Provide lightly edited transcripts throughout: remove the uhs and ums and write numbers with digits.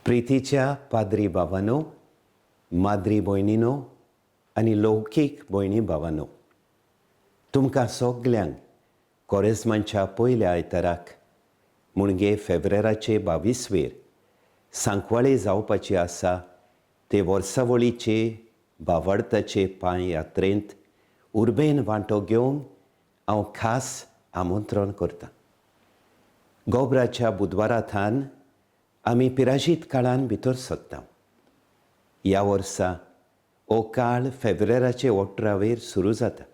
प्रितीच्या पाद्री बाबांनो, माद्री भयणीनो आनी लौकीक भयणी भावांनो, तुमकां सगल्यांक कॉरेस्मांच्या पयल्या आयताराक मुणगे फेब्रेराचे 22वेर सांकवाळे जावपाची आसा ते वर्सावळीचे भावार्थाचे पांय यात्रेंत उर्बेन वांटो घेवंक हांव खास आमंत्रण करतां. गोब्राच्या बुधवारांतल्यान आमी पिराजीत काळान भितर सरता. ह्या वर्सा हो काळ फेब्रेराचे 18वेर सुरू जाता.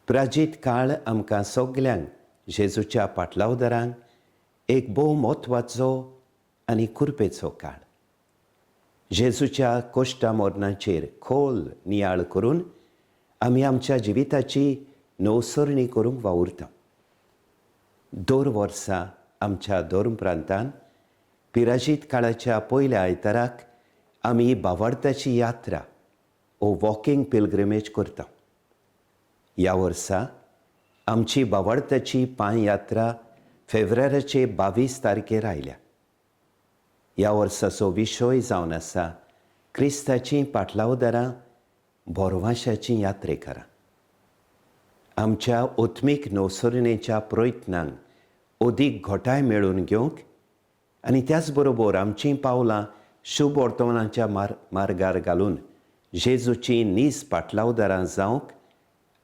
पिराजीत काळ आमकां सगल्यांक जेजूच्या पाटलावदारांक एक भोव म्हत्वाचो आनी कुरपेचो काळ. जेजूच्या कोश्टा मरणाचेर खोल नियाळ करून आमी आमच्या जिविताची नवसरणी करूंक वावुरता. दर वर्सा आमच्या धर्म प्रांतान पिराजीत काळाच्या पयल्या आयताराक आमी भावार्थाची यात्रा वो वॉकिंग पिलग्रिमेज करता. ह्या वर्सा आमची भावार्थाची पांय यात्रा फेब्रेराचे 22 तारखेर आयल्या. ह्या वर्साचो विशय जावन आसा क्रिस्ताची पाटलावदारां बोरवांशाची यात्रेकारां. आमच्या ओत्मीक नवसरणेच्या प्रयत्नांक अदीक घोटाय मेळून घेवंक आनी त्याच बरोबर आमचीं पावलां शुभ वर्तमानाच्या मार्गार घालून जेजूची नीज पाटलावदारां जावंक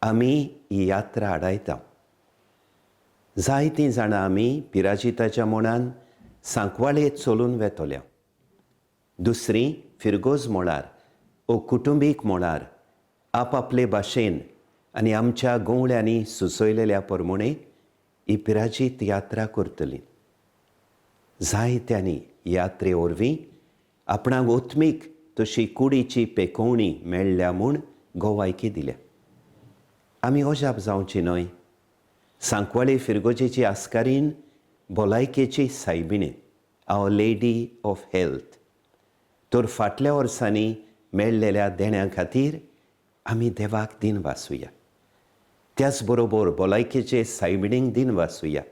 आमी ही यात्रा आडायता. जायतीं जाणां आमी पिराजिताच्या मोडान सांकवाळेंत चलून वेतोल्या. दुसरीं फिरगोज मोळार वो कुटुंबीक मोळार आपआपले भाशेन आनी आमच्या गोवळ्यांनी सुचयलेल्या प्रमाणे ही पिराजीत यात्रा करतलीं. जायत्यांनी यात्रे वरवीं आपणाक ओत्मीक तशी कुडीची पेखोवणी मेळ्ळ्या म्हूण गोवायकी दिल्या. आमी अजाप जावची न्हय. सांकवाळे फिरगोजेची आस्कारीन भलायकेची सायबिणे आवर लेडी ऑफ हेल्थ. तर फाटल्या वर्सांनी मेळ्ळेल्या देण्या खातीर आमी देवाक दिन वासुया. त्याच बरोबर भलायकेचे सायबिणीक दिन वासुया.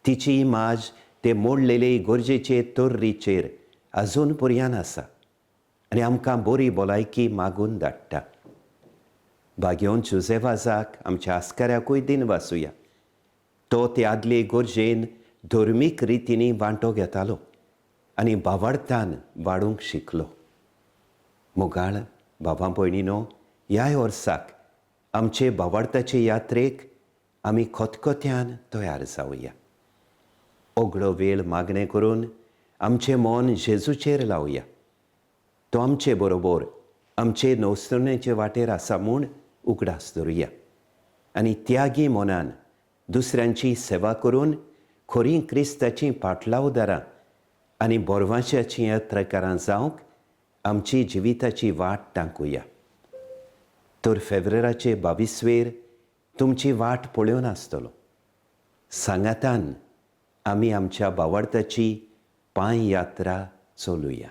तिची इमाज ते मोडलेले गरजेचे तर्रीचेर आजून पर्यान आसा आनी आमकां बरी भलायकी मागून धाडटा. भाग्योन जुझेवाजाक आमच्या आस्काऱ्याकूय दिन वासुया. तो ते आदले गरजेन धर्मीक रितींनी वांटो घेतालो आनी भावार्थान वाडूंक शिकलो. मोगाळ भावां भयणीनो, ह्या वर्साक आमचे भावार्थाचे यात्रेक आमी खतखत्यान तयार जावया. ओगडो वेळ मागणें करून आमचें मन जेजूचेर लावया. तो आमचे बरोबर आमचे नवसरणेचे वाटेर आसा म्हूण उगडास धरुया आनी त्यागी मनान दुसऱ्यांची सेवा करून खरीं क्रिस्ताची पाटलावदारां आनी बोरवांशाचीं यात्रेकारां जावंक आमची जिविताची वाट टांकुया. तर फेब्रेराचे 22वेर तुमची वाट पळोवन आसतलो. सांगातान आमी आमच्या भावार्थाची पांय यात्रा चलुया.